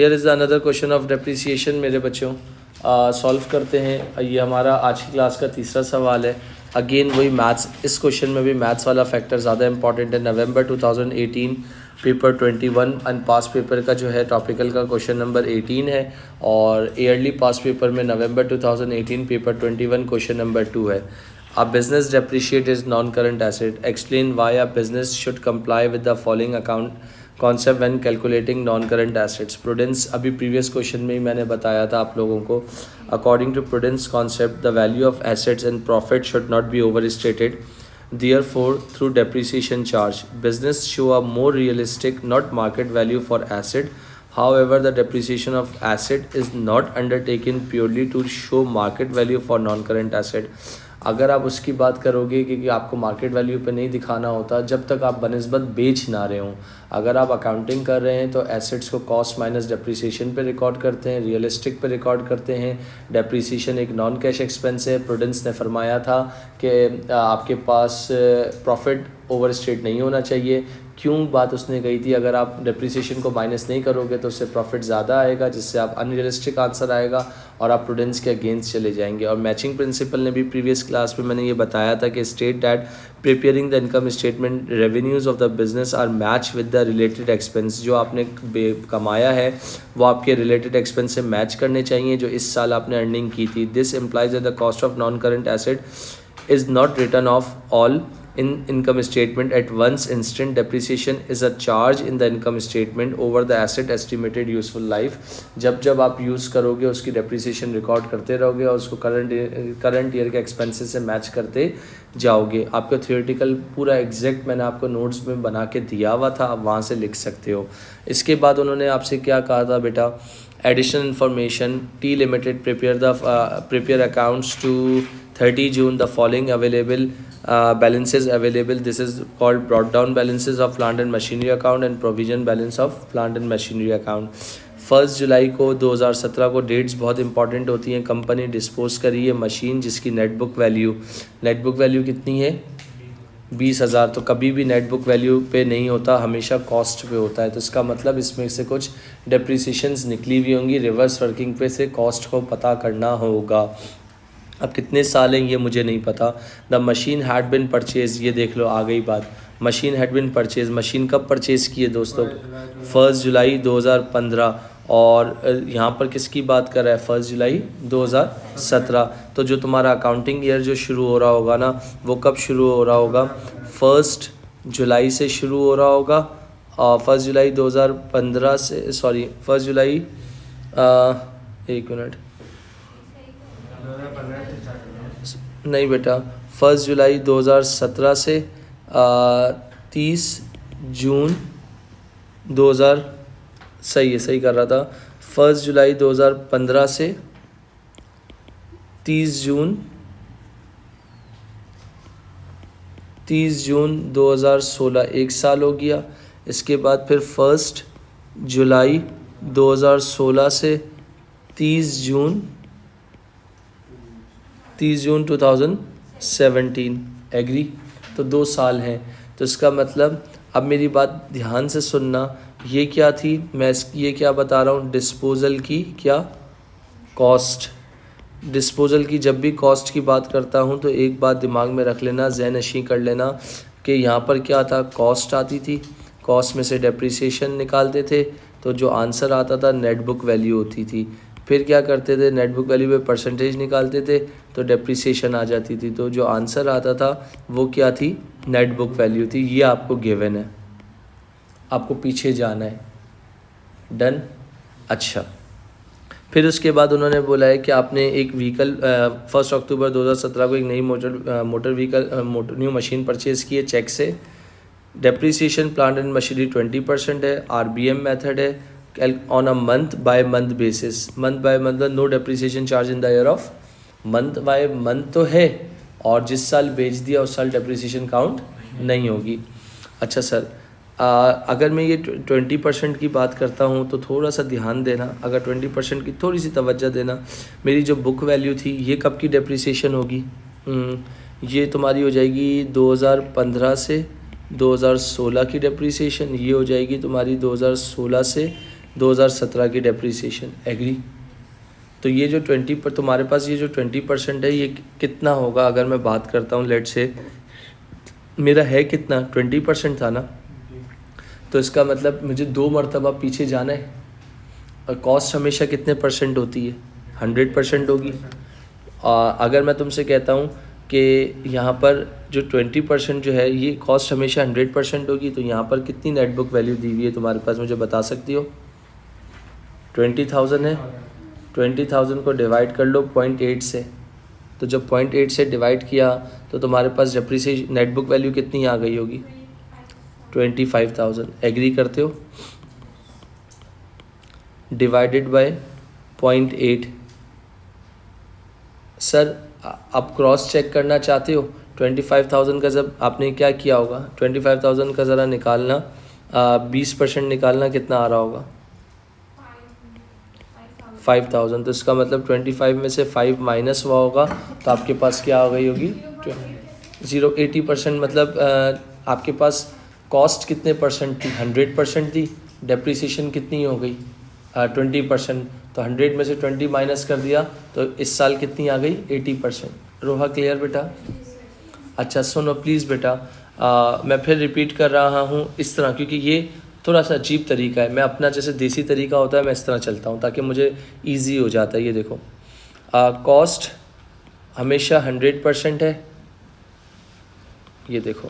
Here is another question of depreciation मेरे बच्चों, solve करते हैं। ये हमारा आज की क्लास का तीसरा सवाल है। अगेन वही मैथ्स, इस क्वेश्चन में भी मैथ्स वाला फैक्टर ज़्यादा इंपॉर्टेंट है। नवंबर 2018 पेपर 21 अनपास पेपर का जो है टॉपिकल का क्वेश्चन नंबर 18 है, और ईयरली पास पेपर में नवंबर 2018 पेपर 21 क्वेश्चन नंबर 2 है। A business depreciate is non-current asset. Explain why a business should comply with the following account concept when calculating non-current assets. Prudence, अभी previous question में ही मैंने बताया था आप लोगों को। According to prudence concept, the value of assets and profit should not be overstated. Therefore, through depreciation charge, business show a more realistic, not market value for asset. However, the depreciation of asset is not undertaken purely to show market value for non-current asset. अगर आप उसकी बात करोगे कि आपको market value पे नहीं दिखाना होता जब तक आप बनिस्बत बेच ना रहे हों। अगर आप अकाउंटिंग कर रहे हैं तो एसेट्स को कॉस्ट माइनस डेप्रिसिएशन पे रिकॉर्ड करते हैं, रियलिस्टिक पे रिकॉर्ड करते हैं। डेप्रिसिएशन एक नॉन कैश एक्सपेंस है। प्रूडेंस ने फरमाया था कि आपके पास प्रॉफिट ओवरस्टेट नहीं होना चाहिए। क्यों बात उसने कही थी? अगर आप डेप्रिसिएशन को माइनस नहीं करोगे तो उससे प्रॉफिट ज़्यादा आएगा, जिससे आप अनरियलिस्टिक आंसर आएगा और आप प्रूडेंस के अगेंस्ट चले जाएंगे। और मैचिंग प्रिंसिपल ने भी प्रीवियस क्लास में मैंने ये बताया था कि state that preparing the income statement revenues of the business are match with the related expense. जो आपने कमाया है वो आपके रिलेटेड एक्सपेंस से मैच करने चाहिए जो इस साल आपने अर्निंग की थी। This implies that the cost of non current asset is not written off all in income statement at once instant. Depreciation is a charge in the income statement over the asset estimated useful life. जब आप use करोगे उसकी depreciation record करते रहोगे और उसको current year के expenses से मैच करते जाओगे। आपका थियोरेटिकल पूरा एग्जैक्ट मैंने आपको नोट्स में बना के दिया हुआ था, आप वहाँ से लिख सकते हो। इसके बाद उन्होंने आपसे क्या कहा था बेटा? Additional information, T limited prepare accounts to 30 June, the following available balances available. This is called brought down balances of plant and machinery account and provision balance of plant and machinery account. 1 जुलाई को 2017 को dates बहुत important होती हैं। Company dispose करी है machine जिसकी net book value कितनी है? 20,000। तो कभी भी नेट बुक वैल्यू पे नहीं होता, हमेशा कॉस्ट पे होता है। तो इसका मतलब इसमें से कुछ डेप्रिसिएशंस निकली हुई होंगी, रिवर्स वर्किंग पे से कॉस्ट को पता करना होगा। अब कितने साल हैं ये मुझे नहीं पता। The machine had been purchase, ये देख लो आ गई बात। Machine had been purchase, machine कब परचेज़ की है दोस्तों? 1 जुलाई 2015। और यहाँ पर किसकी बात कर रहा है? 1 जुलाई 2017। तो जो तुम्हारा अकाउंटिंग ईयर जो शुरू हो रहा होगा ना, वो कब शुरू हो रहा होगा? 1 जुलाई से शुरू हो रहा होगा। 1 जुलाई 2015 से 1 जुलाई 1 मिनट नहीं बेटा, 1 जुलाई 2017 से 30 जून 2000, सही कर रहा था। 1 जुलाई 2015 से 30 जून 2016, 1 साल हो गया। इसके बाद फिर 1 जुलाई 2016 से 30 जून 2017। एग्री? तो 2 साल हैं। तो इसका मतलब अब मेरी बात ध्यान से सुनना, ये क्या थी? ये क्या बता रहा हूँ? डिस्पोजल की क्या कॉस्ट। डिस्पोजल की जब भी कॉस्ट की बात करता हूँ तो एक बात दिमाग में रख लेना, ज़हन नशीं कर लेना कि यहाँ पर क्या था? कॉस्ट आती थी, कॉस्ट में से डेप्रिसिएशन निकालते थे, तो जो आंसर आता था नेट बुक वैल्यू होती थी। फिर क्या करते थे? नेट बुक वैल्यू पे परसेंटेज निकालते थे तो डेप्रिसिएशन आ जाती थी। तो जो आंसर आता था वो क्या थी? नेट बुक वैल्यू थी। ये आपको गिवन है, आपको पीछे जाना है। डन? अच्छा, फिर उसके बाद उन्होंने बोला है कि आपने एक व्हीकल 1 अक्टूबर 2017 को एक नई न्यू मशीन परचेज़ की है चेक से। डेप्रिसिएशन प्लांट एंड मशीनरी 20% है। RBM मेथड है on a month by month basis. Month by month, no depreciation charge in the year of. Month by month तो है, और जिस साल बेच दिया उस साल डेप्रिसिएशन काउंट नहीं होगी। अच्छा सर, अगर मैं ये 20% की बात करता हूँ तो थोड़ा सा ध्यान देना, अगर 20% की थोड़ी सी तवज्जो देना। मेरी जो बुक वैल्यू थी ये कब की डेप्रिसिएशन होगी? ये तुम्हारी हो जाएगी 2015 से 2016 की डेप्रिसिएशन। ये हो जाएगी तुम्हारी 2016 से 2017 की डेप्रीसिएशन, एग्री। तो ये जो 20 पर तुम्हारे पास ये जो 20% है, ये कितना होगा? अगर मैं बात करता हूँ, लेट से मेरा है कितना, 20% था ना, तो इसका मतलब मुझे 2 मरतबा पीछे जाना है। और कॉस्ट हमेशा कितने परसेंट होती है? 100% होगी। अगर मैं तुमसे कहता हूँ कि यहाँ पर जो 20% जो है ये कॉस्ट हमेशा 100% होगी, तो यहाँ पर कितनी नेट बुक वैल्यू दी हुई है तुम्हारे पास, मुझे बता सकती हो? 20,000 है। 20,000 को डिवाइड कर लो 0.8 से, तो जब 0.8 से डिवाइड किया तो तुम्हारे पास डेप्रिसिएशन नेट बुक वैल्यू कितनी आ गई होगी? 25,000। एग्री करते हो? Divided by 0.8। सर आप क्रॉस चेक करना चाहते हो 25,000 का, जब आपने क्या किया होगा 25,000 का ज़रा निकालना, 20% निकालना, कितना आ रहा होगा? 5,000। तो इसका मतलब 25 में से 5 माइनस हुआ होगा, तो आपके पास क्या हो गई होगी? 80%। मतलब आपके पास कॉस्ट कितने परसेंट थी? 100% थी। डेप्रिसिएशन कितनी हो गई? 20%। तो 100 में से 20 माइनस कर दिया, तो इस साल कितनी आ गई? 80%। रोहा क्लियर बेटा? अच्छा सुनो प्लीज़ बेटा, मैं फिर रिपीट कर रहा हूँ इस तरह, क्योंकि ये थोड़ा सा अजीब तरीका है। मैं अपना जैसे देसी तरीका होता है मैं इस तरह चलता हूँ ताकि मुझे इजी हो जाता है। ये देखो, कॉस्ट हमेशा 100% है। ये देखो,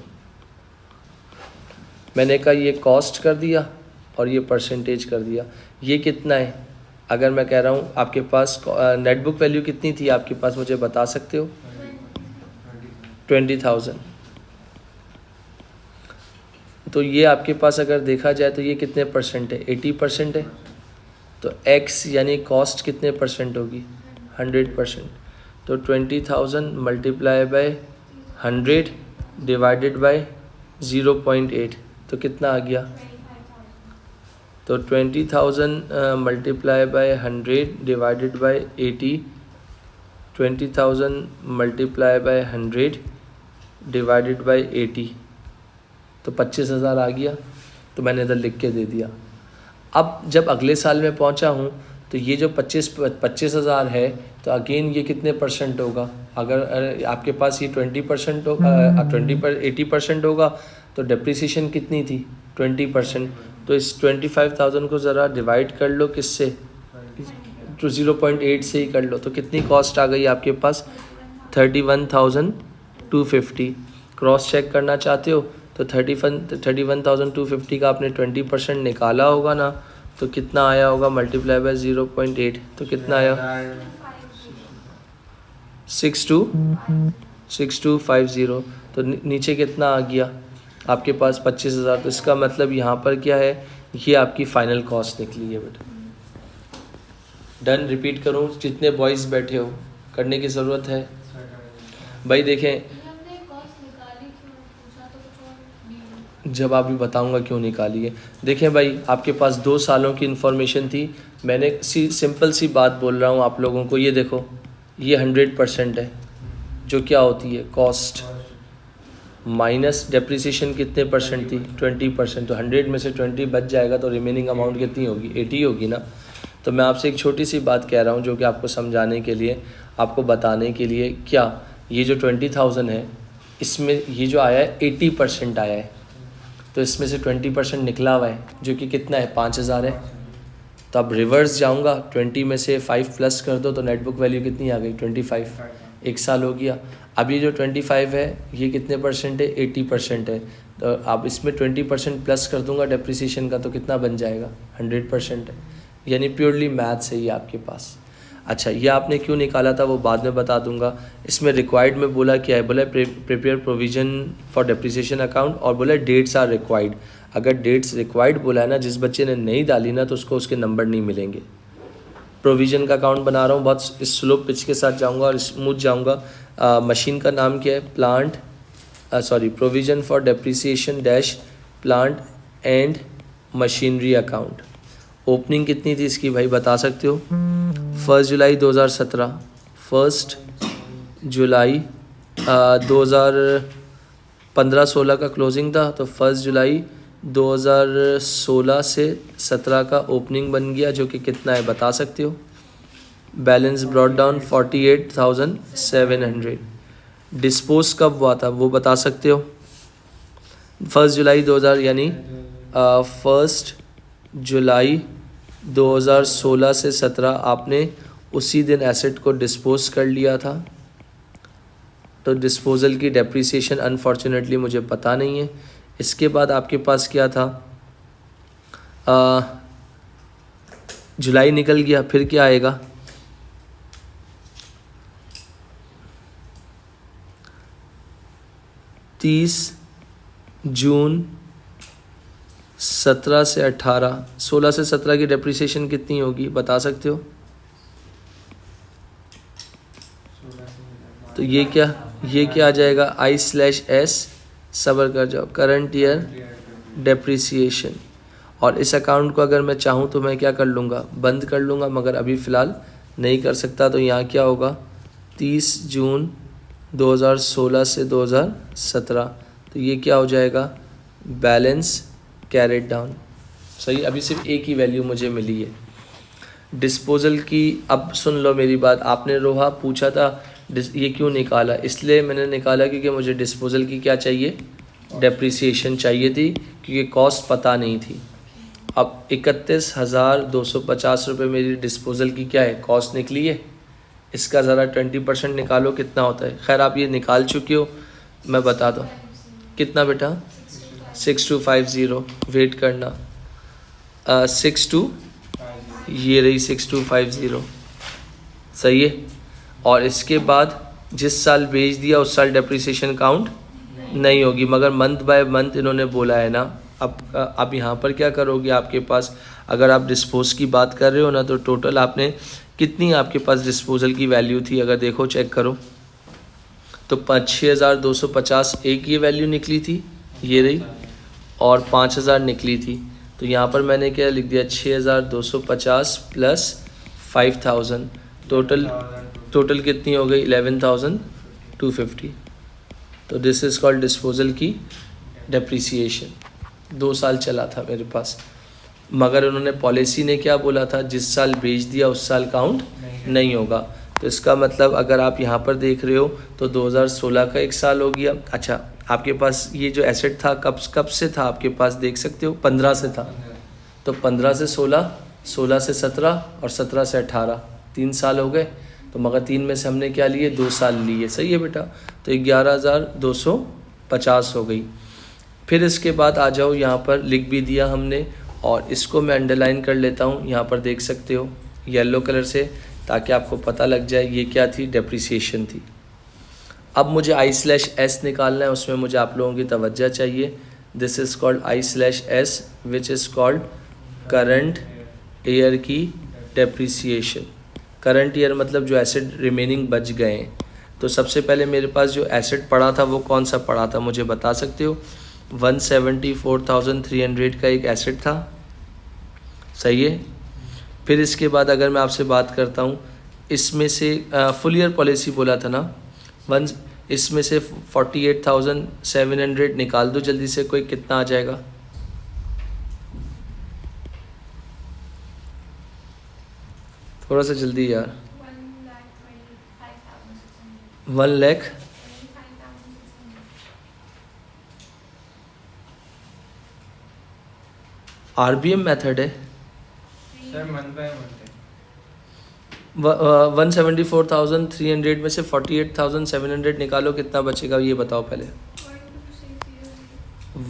मैंने कहा ये कॉस्ट कर दिया और ये परसेंटेज कर दिया। ये कितना है? अगर मैं कह रहा हूँ आपके पास नेट बुक वैल्यू कितनी थी आपके पास, मुझे बता सकते हो? 20,000। तो ये आपके पास अगर देखा जाए तो ये कितने परसेंट है? 80% है। तो x यानी कॉस्ट कितने परसेंट होगी? 100%। तो 20,000 मल्टीप्लाई बाय 100 डिवाइडेड बाय 0.8, तो कितना आ गया? तो 20,000 multiply by 100 divided by 80, 20,000 multiply by 100 divided by 80, तो 25,000 आ गया। तो मैंने इधर लिख के दे दिया। अब जब अगले साल में पहुंचा हूं तो ये जो 25,000 है, तो अगेन ये कितने परसेंट होगा? अगर आपके पास ये 20% हो 80% होगा, तो डेप्रिसिएशन कितनी थी? 20%। तो इस 25,000 को ज़रा डिवाइड कर लो किससे? तो 0.8 से ही कर लो। तो कितनी कॉस्ट आ गई आपके पास? 31,250। क्रॉस चेक करना चाहते हो तो 31,250 का आपने 20% निकाला होगा ना, तो कितना आया होगा? मल्टीप्लाई बाय 0.8, तो कितना आया? 6250। तो नीचे कितना आ गया आपके पास? 25,000। तो इसका मतलब यहाँ पर क्या है? ये आपकी फ़ाइनल कॉस्ट निकली है बेटा। डन। रिपीट करूँ? जितने बॉयज़ बैठे हो करने की ज़रूरत है भाई। देखें, जब आप भी बताऊंगा क्यों निकाली है। देखें भाई, आपके पास 2 सालों की इन्फॉर्मेशन थी। मैंने सिंपल सी बात बोल रहा हूँ आप लोगों को। ये देखो, ये 100% है, जो क्या होती है? कॉस्ट माइनस डेप्रिसिएशन कितने परसेंट थी? 20%। तो 100 में से 20 बच जाएगा, तो रिमेनिंग अमाउंट कितनी होगी? 80 होगी ना। तो मैं आपसे एक छोटी सी बात कह रहा हूँ, जो कि आपको समझाने के लिए, आपको बताने के लिए। क्या ये जो 20,000 है, इसमें ये जो आया है 80% आया है, तो इसमें से 20% निकला हुआ है, जो कि कितना है? 5,000 है। तो अब रिवर्स जाऊंगा, 20 में से 5 प्लस कर दो, तो नेट बुक वैल्यू कितनी आ गई? 25। 1 साल हो गया। अब ये जो 25 है, ये कितने परसेंट है? 80% है। तो अब इसमें 20% प्लस कर दूंगा डेप्रिसिएशन का, तो कितना बन जाएगा? 100% है। यानी प्योरली मैथ्स है ये आपके पास। अच्छा, ये आपने क्यों निकाला था वो बाद में बता दूंगा। इसमें रिक्वायर्ड में बोला क्या है? बोला prepare provision for depreciation account, और बोला डेट्स आर रिक्वायर्ड। अगर डेट्स रिक्वायर्ड बोला है ना, जिस बच्चे ने नहीं डाली ना, तो उसको उसके नंबर नहीं मिलेंगे। प्रोविज़न का अकाउंट बना रहा हूँ, बहुत स्लो पिच के साथ जाऊँगा और स्मूथ जाऊँगा। मशीन का नाम क्या है? Provision for depreciation dash plant and machinery account. Opening कितनी थी इसकी भाई, बता सकते हो? 1 जुलाई 2017। 1 जुलाई 2015-16 का क्लोजिंग था, तो 1 जुलाई 2016 से 17 का ओपनिंग बन गया, जो कि कितना है बता सकते हो? Balance brought down 48,700। डिस्पोज कब हुआ था वो बता सकते हो? 1 जुलाई 2000, यानी 1 जुलाई 2016 से 17 आपने उसी दिन एसेट को डिस्पोज कर लिया था। तो डिस्पोजल की डेप्रिसिएशन अनफॉर्चुनेटली मुझे पता नहीं है। इसके बाद आपके पास क्या था? जुलाई निकल गया, फिर क्या आएगा? तीस जून 17 से 18, 16 से 17 की डेप्रिसिएशन कितनी होगी बता सकते हो? तो ये क्या आ जाएगा? I/S, सबर कर जाओ, करंट ईयर डेप्रिसिएशन। और इस अकाउंट को अगर मैं चाहूँ तो मैं क्या कर लूँगा? बंद कर लूँगा, मगर अभी फ़िलहाल नहीं कर सकता। तो यहाँ क्या होगा? 30 जून 2016 से 2017। तो ये क्या हो जाएगा? Balance carried down. सही, अभी सिर्फ एक ही वैल्यू मुझे मिली है डिस्पोजल की। अब सुन लो मेरी बात, आपने रोहा पूछा था ये क्यों निकाला, इसलिए मैंने निकाला क्योंकि मुझे डिस्पोजल की क्या चाहिए? डेप्रिसिएशन चाहिए थी, क्योंकि कॉस्ट पता नहीं थी। अब 31,250 रुपये मेरी डिस्पोजल की क्या है? कॉस्ट निकली है। इसका ज़रा 20% निकालो, कितना होता है? खैर आप ये निकाल चुके हो, मैं बता दूँ कितना बेटा? 6250। वेट करना, 62, ये रही 6250। सही है। और इसके बाद जिस साल बेच दिया उस साल डेप्रिसिएशन काउंट नहीं होगी, मगर मंथ बाय मंथ इन्होंने बोला है ना। अब यहाँ पर क्या करोगे? आपके पास अगर आप डिस्पोज की बात कर रहे हो ना, तो टोटल आपने कितनी आपके पास डिस्पोजल की वैल्यू थी? अगर देखो, चेक करो, तो 6,250 एक ये वैल्यू निकली थी, ये रही, और 5,000 निकली थी। तो यहाँ पर मैंने क्या लिख दिया? 6,250 प्लस 5,000, टोटल कितनी हो गई? 11,250। तो दिस इज़ कॉल्ड डिस्पोजल की डेप्रिसिएशन। 2 साल चला था मेरे पास, मगर उन्होंने पॉलिसी ने क्या बोला था? जिस साल बेच दिया उस साल काउंट नहीं होगा। तो इसका मतलब अगर आप यहाँ पर देख रहे हो तो 2016 का एक साल हो गया। अच्छा, आपके पास ये जो एसेट था कब से था आपके पास? देख सकते हो 15 से था। तो 15 से 16, 16 से 17 और 17 से 18, 3 साल हो गए। तो मगर 3 में से हमने क्या लिए? 2 साल लिए। सही है बेटा। तो 11,250 हो गई। फिर इसके बाद आ जाओ, यहाँ पर लिख भी दिया हमने, और इसको मैं अंडरलाइन कर लेता हूँ, यहाँ पर देख सकते हो येलो कलर से, ताकि आपको पता लग जाए ये क्या थी? डेप्रिसिएशन थी। अब मुझे I/S निकालना है, उसमें मुझे आप लोगों की तवज्जो चाहिए। This is called I/S, which is called current year की डेप्रिसिएशन। करंट ईयर मतलब जो एसेट रिमेनिंग बच गए हैं। तो सबसे पहले मेरे पास जो एसेट पड़ा था वो कौन सा पड़ा था मुझे बता सकते हो? 174,300 का एक एसेट था। सही है। फिर इसके बाद अगर मैं आपसे बात करता हूँ, इसमें से फुल ईयर पॉलिसी बोला था ना, इसमें से 48,700 निकाल दो जल्दी से, कोई कितना आ जाएगा? थोड़ा सा जल्दी यार। 1 लाख RBM मेथड है सर, मंथ बाय मंथ है। 174,300 में से 48,700 निकालो, कितना बचेगा ये बताओ पहले।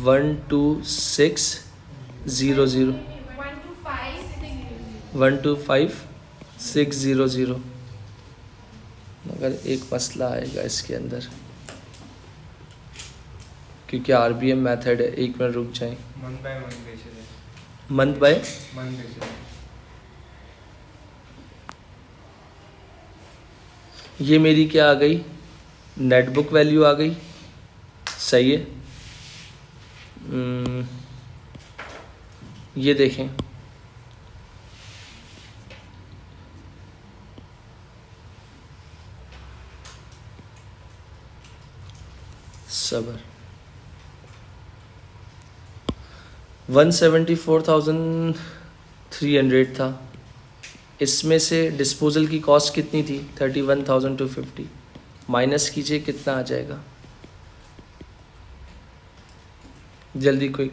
126,600 125,600। मगर एक मसला आएगा इसके अंदर, क्योंकि RBM मेथड है। एक मिनट रुक जाए। मंथ बाय मंथ बेसिस है। मंथ बाय मंथ बेसिस है। ये मेरी क्या आ गई? नेट बुक वैल्यू आ गई। सही है। ये देखें, सबर, 174,300 था। इसमें से डिस्पोजल की कॉस्ट कितनी थी? 31,250। माइनस कीजिए, कितना आ जाएगा? जल्दी क्विक।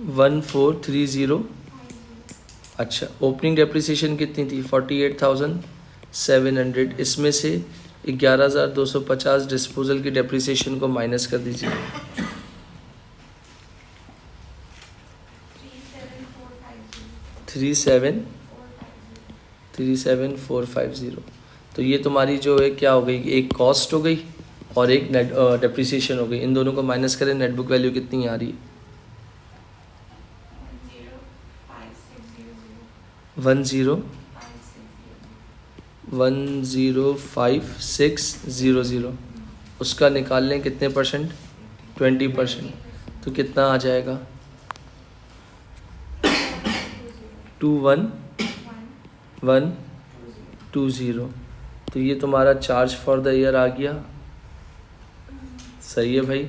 1430। अच्छा, ओपनिंग डेप्रिसिएशन कितनी थी? 48,700। इसमें से 11,250 डिस्पोजल की डेप्रिसिएशन को माइनस कर दीजिए। 37,450। तो ये तुम्हारी जो है क्या हो गई? एक कॉस्ट हो गई और एक नेट डेप्रिसिएशन हो गई। इन दोनों को माइनस करें, नेट बुक वैल्यू कितनी आ रही है? 105,600। उसका निकाल लें कितने परसेंट? 20%। तो कितना आ जाएगा? 21,120। तो ये तुम्हारा चार्ज फॉर द ईयर आ गया। सही है भाई।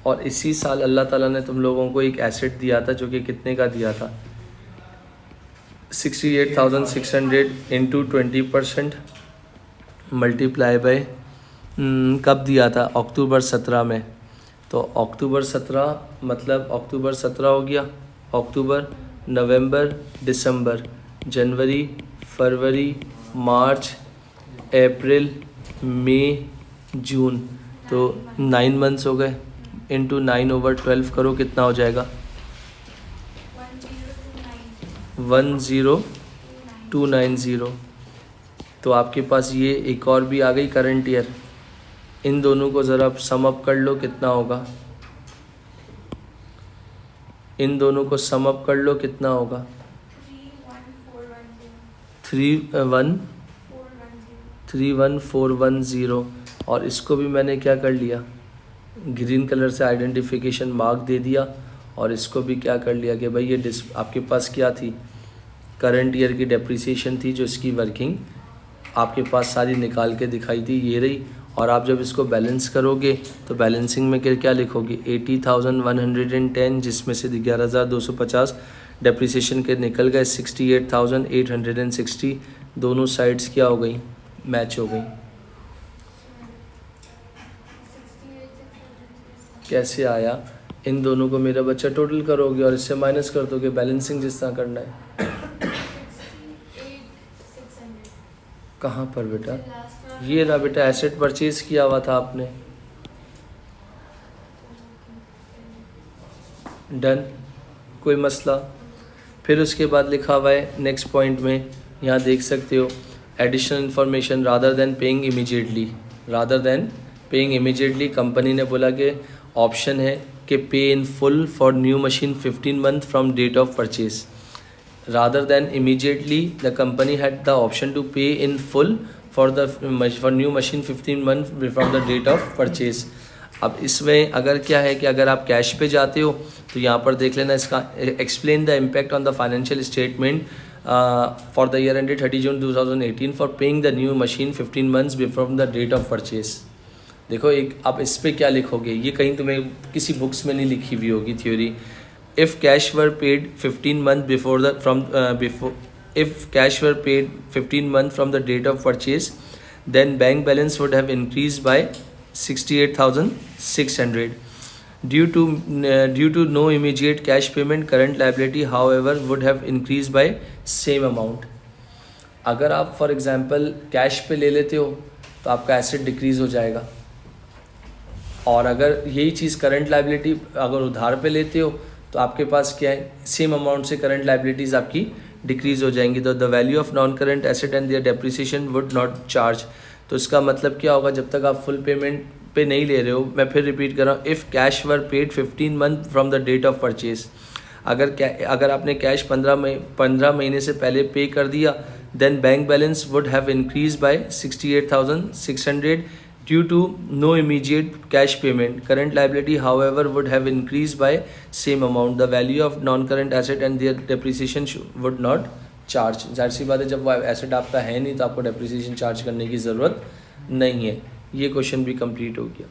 और इसी साल अल्लाह ताला ने तुम लोगों को एक एसेट दिया था, जो कि कितने का दिया था? 68,600 इंटू 20% मल्टीप्लाई बाय कब दिया था? अक्टूबर 17 में। तो अक्टूबर 17 मतलब अक्टूबर 17 हो गया। अक्टूबर, नवंबर, दिसंबर, जनवरी, फरवरी, मार्च, अप्रैल, मई, जून। तो 9 मंथ्स हो गए। इंटू 9/12 करो, कितना हो जाएगा? 10290। तो आपके पास ये एक और भी आ गई करंट ईयर। इन दोनों को ज़रा सम अप कर लो, कितना होगा? इन दोनों को सम अप कर लो, कितना होगा? 31410। और इसको भी मैंने क्या कर लिया? ग्रीन कलर से आइडेंटिफिकेशन मार्क दे दिया। और इसको भी क्या कर लिया कि भाई ये आपके पास क्या थी? करंट ईयर की डेप्रिसिएशन थी, जो इसकी वर्किंग आपके पास सारी निकाल के दिखाई थी, ये रही। और आप जब इसको बैलेंस करोगे तो बैलेंसिंग में क्या लिखोगे? 80,110, जिसमें से 11,250 डेप्रिसिएशन के निकल गए। 68,860 दोनों साइड्स क्या हो गई? मैच हो गई। कैसे आया? इन दोनों को मेरा बच्चा टोटल करोगे और इससे माइनस कर दोगे, बैलेंसिंग जिस तरह करना है। कहाँ पर बेटा? ये रहा बेटा, एसेट परचेज किया हुआ था आपने। डन, कोई मसला? फिर उसके बाद लिखा हुआ है नेक्स्ट पॉइंट में, यहाँ देख सकते हो, additional information rather than paying immediately. Rather than paying immediately company ने बोला कि ऑप्शन है कि pay in full for new machine 15 month from date of purchase. rather than immediately, the company had the option to pay in full for new machine 15 months from the date of purchase. अब इसमें अगर क्या है कि अगर आप cash पे जाते हो तो यहाँ पर देख लेना, इसका explain the impact on the financial statement for the year ended 30 June 2018 for paying the new machine 15 months before the date of purchase. देखो, एक आप इस पर क्या लिखोगे, ये कहीं तुम्हें किसी बुक्स में नहीं लिखी हुई होगी theory. If cash were paid 15 months if cash were paid 15 months from the date of purchase, then bank balance would have increased by 68,600. Due to no immediate cash payment, current liability, however, would have increased by same amount. अगर आप for example cash पे ले लेते हो तो आपका asset decrease हो जाएगा, और अगर यही चीज़ करंट लाइबिलिटी अगर उधार पे लेते हो तो आपके पास क्या है, सेम अमाउंट से करंट लाइबिलिटीज़ आपकी डिक्रीज़ हो जाएंगी। तो the value of non current asset and their depreciation would not charge. तो इसका मतलब क्या होगा, जब तक आप फुल पेमेंट पे नहीं ले रहे हो, मैं फिर रिपीट कर रहा हूँ, if cash were paid 15 month from the date of purchase, अगर आपने कैश 15 महीने से पहले पे कर दिया, then bank balance would have increase by 68,600 due to no immediate cash payment. Current liability, however, would have increased by same amount. The value of non-current asset and their depreciation would not charge. जाहिर सी बात है, जब वो asset आपका है नहीं तो आपको डेप्रिसिएशन चार्ज करने की ज़रूरत नहीं है। ये क्वेश्चन भी कंप्लीट हो गया।